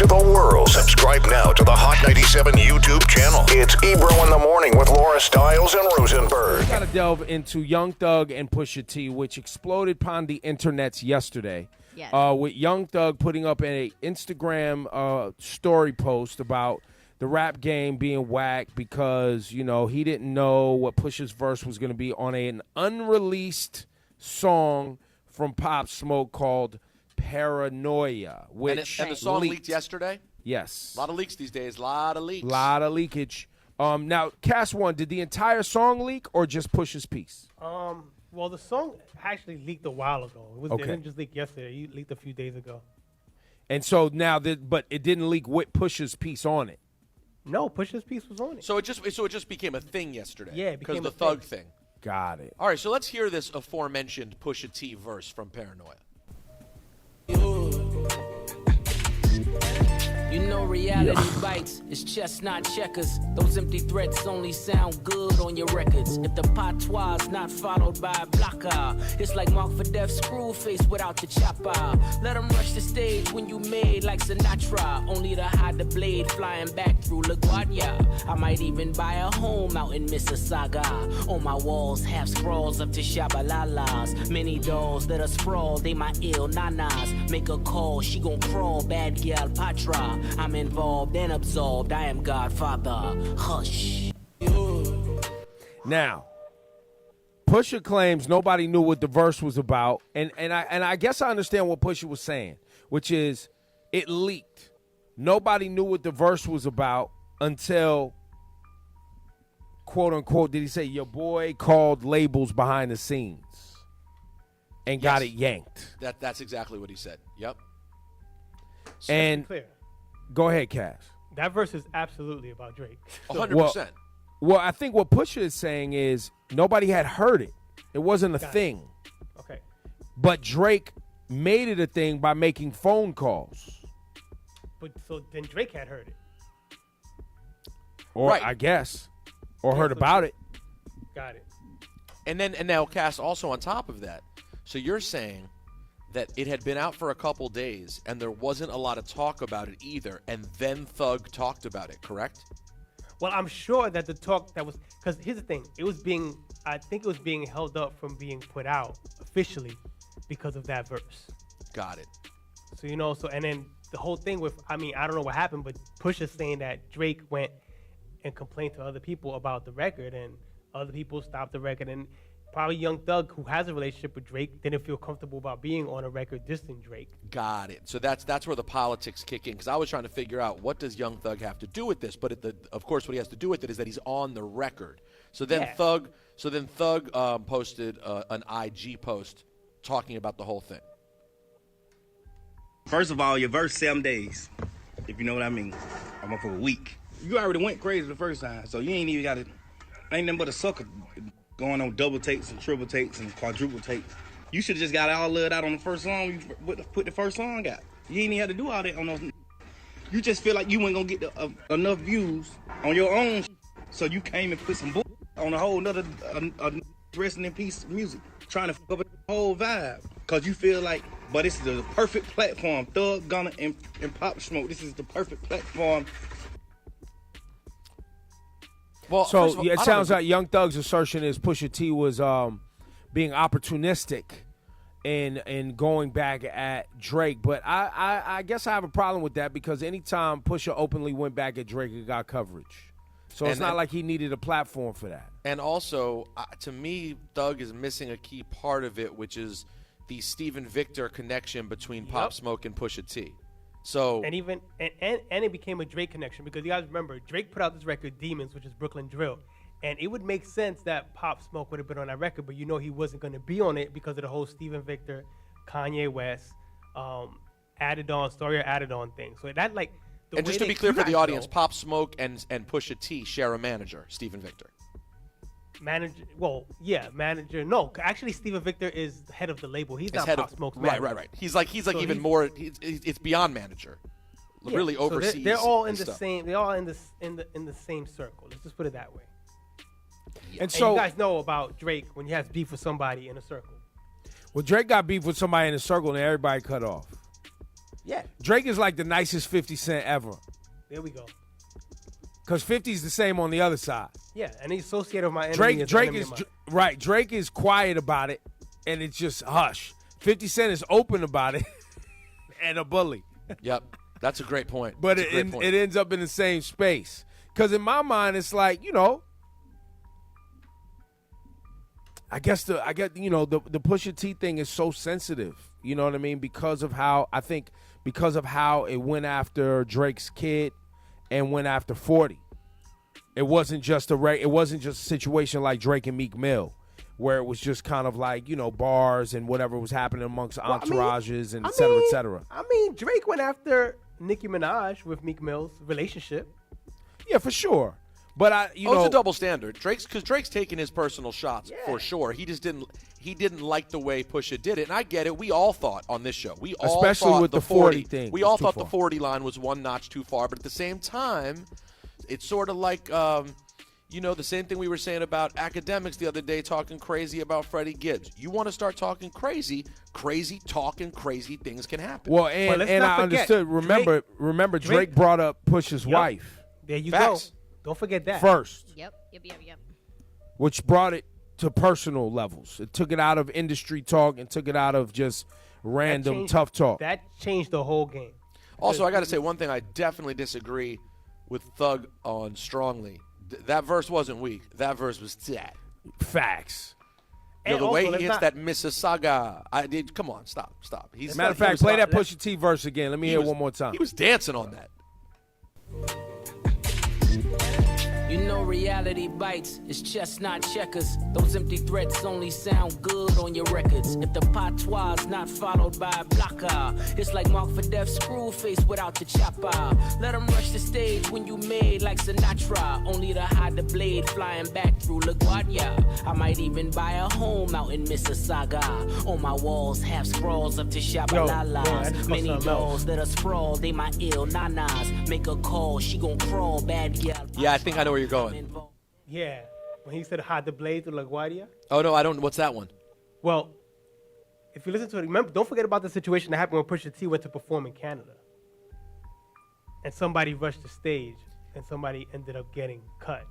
to the world. Subscribe now to the Hot 97 YouTube channel. It's Ebro in the Morning with Laura Stiles and Rosenberg. We got to delve into Young Thug and Pusha T, which exploded upon the internets yesterday. Yes. With Young Thug putting up an Instagram story post about the rap game being whack because, he didn't know what Pusha's verse was going to be on an unreleased song from Pop Smoke called Paranoia, which and the song leaked yesterday? Yes. A lot of leaks these days. A lot of leaks. Lot of leakage. Now, Cass One, did the entire song leak or just Pusha's piece? Well, the song actually leaked a while ago. It didn't just leak yesterday. It leaked a few days ago. And so now, but it didn't leak with Pusha's piece on it. No, Pusha's piece was on it. So it just became a thing yesterday. Yeah, it became because a the Thug thing. Got it. All right, so let's hear this aforementioned Pusha T verse from Paranoia. You know reality bites, it's chestnut checkers. Those empty threats only sound good on your records. If the patois not followed by a blocker, it's like Mark for Death screw face without the chopper. Let them rush the stage when you made like Sinatra, only to hide the blade flying back through LaGuardia. I might even buy a home out in Mississauga. On my walls, have scrawls up to Shabalalas. Many dolls that are sprawl, they my ill nanas. Make a call, she gon' crawl, bad gal patra. I'm involved and absolved. I am Godfather. Hush. Now, Pusha claims nobody knew what the verse was about, and I guess I understand what Pusha was saying, which is it leaked. Nobody knew what the verse was about until, quote unquote, did he say your boy called labels behind the scenes and got it yanked? That's exactly what he said. Yep. And clear. Go ahead, Cass. That verse is absolutely about Drake. 100%. Well, I think what Pusha is saying is nobody had heard it. It wasn't a thing. Okay. But Drake made it a thing by making phone calls. But so then Drake had heard it. Or Right. I guess. Or heard about it. Got it. And now, Cass, also on top of that, so you're saying that it had been out for a couple days and there wasn't a lot of talk about it either, and then Thug talked about it, correct? Well, I'm sure that the talk that was, because here's the thing, I think it was being held up from being put out officially because of that verse. Got it. So, and then the whole thing with, I don't know what happened, but Pusha saying that Drake went and complained to other people about the record, and other people stopped the record, and probably Young Thug, who has a relationship with Drake, didn't feel comfortable about being on a record dissing Drake. Got it. So that's where the politics kick in, because I was trying to figure out what does Young Thug have to do with this, but of course what he has to do with it is that he's on the record. So then Thug posted an IG post talking about the whole thing. First of all, your verse 7 days, if you know what I mean. I'm up for a week. You already went crazy the first time, so you ain't even got it. Ain't nothing but a sucker going on double takes and triple takes and quadruple takes. You should have just got all of it out on the first song. You put the first song out. You ain't even had to do all that on those. You just feel like you weren't gonna get enough views on your own, so you came and put some bull on a whole nother resting in peace music, trying to fuck up the whole vibe. Cause you feel like, but this is the perfect platform. Thug, Gunna, and Pop Smoke. This is the perfect platform. Well, So first of all, it I don't sounds know- like Young Thug's assertion is Pusha T was being opportunistic in going back at Drake. But I guess I have a problem with that because anytime Pusha openly went back at Drake, it got coverage. So it's not like he needed a platform for that. And also, to me, Thug is missing a key part of it, which is the Stephen Victor connection between Pop Smoke and Pusha T. So And even and it became a Drake connection because you guys remember Drake put out this record Demons, which is Brooklyn Drill, and it would make sense that Pop Smoke would have been on that record, but he wasn't going to be on it because of the whole Stephen Victor, Kanye West, added on thing. So that like. And just to be clear for the audience, Pop Smoke and Pusha T share a manager, Stephen Victor. Manager. No, actually, Stephen Victor is the head of the label. He's not Pop Smoke's manager. Right. He's like even more. It's beyond manager. Yeah, really oversees. So they're all in the stuff. same. They're all in the same circle. Let's just put it that way. And And so you guys know about Drake when he has beef with somebody in a circle. Well, Drake got beef with somebody in a circle and everybody cut off. Yeah. Drake is like the nicest 50 Cent ever. There we go. Because 50's the same on the other side. Yeah, and he's associated with my enemy. Drake is right. Drake is quiet about it, and it's just hush. 50 Cent is open about it, and a bully. Yep, that's a great point. But it ends up in the same space. Because in my mind, it's like, I get the Pusha T thing is so sensitive. You know what I mean? Because of how it went after Drake's kid and went after 40. It wasn't just a situation like Drake and Meek Mill, where it was just kind of like, bars and whatever was happening amongst entourages and et cetera, et cetera. I mean, Drake went after Nicki Minaj with Meek Mill's relationship. Yeah, for sure. But it's a double standard. Drake's taking his personal shots for sure. He just didn't like the way Pusha did it, and I get it. We all thought on this show, especially with the 40 thing, we all thought the 40 line was one notch too far. But at the same time, it's sort of like the same thing we were saying about academics the other day, talking crazy about Freddie Gibbs. You want to start talking crazy talking crazy things can happen. Well, and I understood. Remember, Drake brought up Pusha's wife. There you Facts. go. Don't forget that. First. Yep. Which brought it to personal levels. It took it out of industry talk and took it out of just random tough talk. That changed the whole game. Also, I got to say one thing I definitely disagree with Thug on strongly. That verse wasn't weak. That verse was sad. Facts. The way he hits that Mississauga. Come on, stop. Matter of fact, play that Pusha T verse again. Let me hear it one more time. He was dancing on that. You know reality bites, it's chestnut checkers. Those empty threats only sound good on your records. If the patois not followed by a blocker, it's like Mark for Death screw face without the chopper. Let them rush the stage when you made like Sinatra, only to hide the blade flying back through LaGuardia. I might even buy a home out in Mississauga. On my walls, have scrawls up to Shabalalas. Many dolls that are sprawled, they my ill nanas. Make a call, she gon' crawl, bad girl. Yeah, I think I know where you're going. Yeah, when he said hide the blade through LaGuardia. Oh no, I don't. What's that one? Well, if you listen to it, remember, don't forget about the situation that happened when Pusha T went to perform in Canada, and somebody rushed the stage, and somebody ended up getting cut.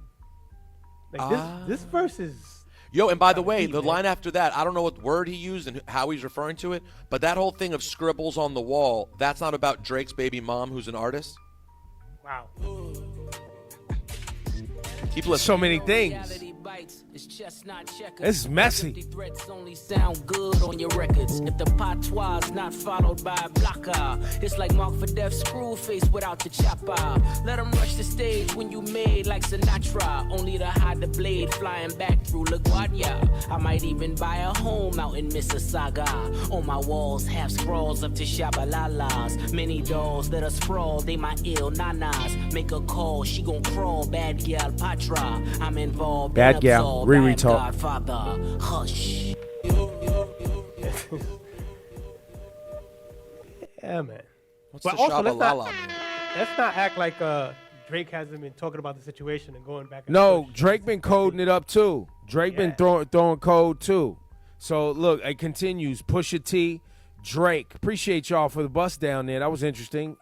Like this verse is. Yo, and by the way, the line after that, I don't know what word he used and how he's referring to it, but that whole thing of scribbles on the wall, that's not about Drake's baby mom, who's an artist. Wow. Keep listening. So many things. It's messy. Threats only sound good on your records. If the patois not followed by a blocker, it's like Mark for Death screw face without the chopper. Let them rush the stage when you made like Sinatra, only to hide the blade flying back through LaGuardia. I might even buy a home out in Mississauga. On my walls, have scrawls up to Shabalalas. Many dolls that are sprawled, they my ill nanas. Make a call, she gon' crawl, bad girl Patra. I'm involved. Bad gal, Riri talk. Godfather, hush. Yeah, man. What's But the also, Shabalala mean? let's not act like Drake hasn't been talking about the situation and going back and No, forth. Drake been coding it up too. Drake been throwing code too. So look, it continues. Pusha T, Drake. Appreciate y'all for the bust down there. That was interesting.